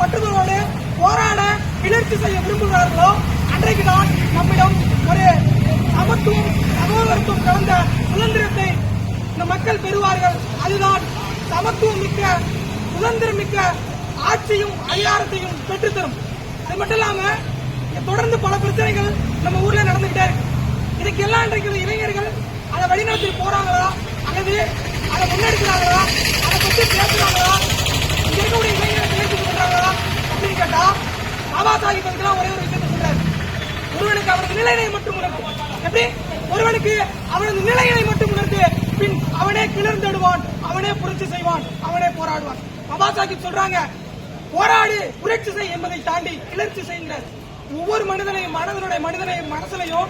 பற்றுதலோடு போராட கிளர்ச்சி செய்ய விரும்புகிறார்களோ அன்றைக்குதான் நம்மிடம் ஒரு சமத்துவம் சகோதரத்துவம் கலந்த சுதந்திரத்தை இந்த மக்கள் பெறுவார்கள். அதுதான் சமத்துவம் மிக்க சுதந்திரம் மிக்க ஆட்சியும் அதிகாரத்தையும் பெற்றுத்தரும். அது மட்டும் இல்லாம தொடர்ந்து பல பிரச்சனைகள் நம்ம ஊர்ல நடந்துகிட்டே இருக்கு. இதுக்கு எல்லாம் இன்றைக்கு இளைஞர்கள் அதை வழிநடத்தி போறாங்களா அல்லது அதை முன்னெடுக்கிறாங்களா, அதை பற்றி பேசுறாங்களா, இங்க இருக்கக்கூடிய இளைஞரை பேசி பண்றாங்களா அப்படின்னு கேட்டா பாபா சாஹிப் அதுக்கெல்லாம் ஒரே ஒரு விஷயத்தை சொல்றாரு. ஒருவனுக்கு அவரது நிலையை மட்டும் உணர்த்து. எப்படி ஒருவனுக்கு அவனது நிலையை மட்டும் உணர்த்து, பின் அவனே கிளர்ந்தெடுவான், அவனே புரட்சி செய்வான், அவனே போராடுவான். பாபா சாஹிப் சொல்றாங்க, போராடு புரட்சி செய் என்பதை தாண்டி கிளர்ச்சி செய்கிற ஒவ்வொரு மனிதனையும் மனசுலையும்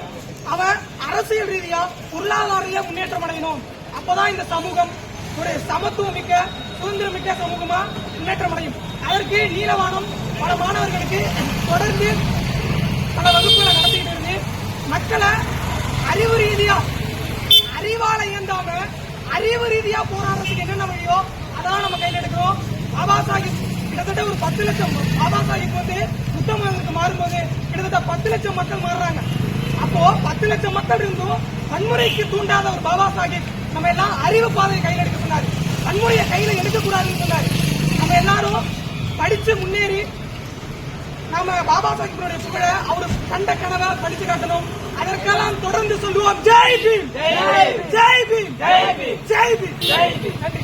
அவன் அரசியல் ரீதியா பொருளாதார ரீதியா முன்னேற்றம் அடையணும். அப்பதான் இந்த சமூகம் ஒரு சமத்துவம் மிக்க சுதந்திரம் மிக்க சமூகமா முன்னேற்றம் அடையும். அதற்கு நீலவானம் பல மாணவர்களுக்கு தொடர்ந்து பல வகுப்புகளை நடத்திக்கிட்டு இருந்து மக்களை அறிவு ரீதியா அறிவால இயந்தாம அறிவு ரீதியா போராடுறதுக்கு என்னென்ன வழியோ அதான் நம்ம கையில் எடுக்கிறோம். பாபா சாஹிப் கிட்டத்தட்ட ஒரு 10 லட்சம் பாபா சாஹிப் புத்தகங்களுக்கு மாறும்போது கிட்டத்தட்ட 10 லட்சம் மக்கள் மாறுறாங்க. அப்போ 10 லட்சம் மக்கள் இருந்தும் வன்முறைக்கு தூண்டாத ஒரு பாபா சாஹிப் நம்ம எல்லாம் அறிவு பாதையை கையில் எடுக்க சொன்னாரு. வன்முறையை கையில எடுக்கக்கூடாதுன்னு சொன்னாரு. நம்ம எல்லாரும் படிச்சு முன்னேறி நாம பாபா சாஹிப்பினுடைய புகழ அவரு கண்ட கனவை படிச்சு காட்டணும். அதற்கெல்லாம் தொடர்ந்து சொல்லுவோம். ஜெய் பீம், ஜெய் பீம், ஜெய் பீம், ஜெய் பீம்.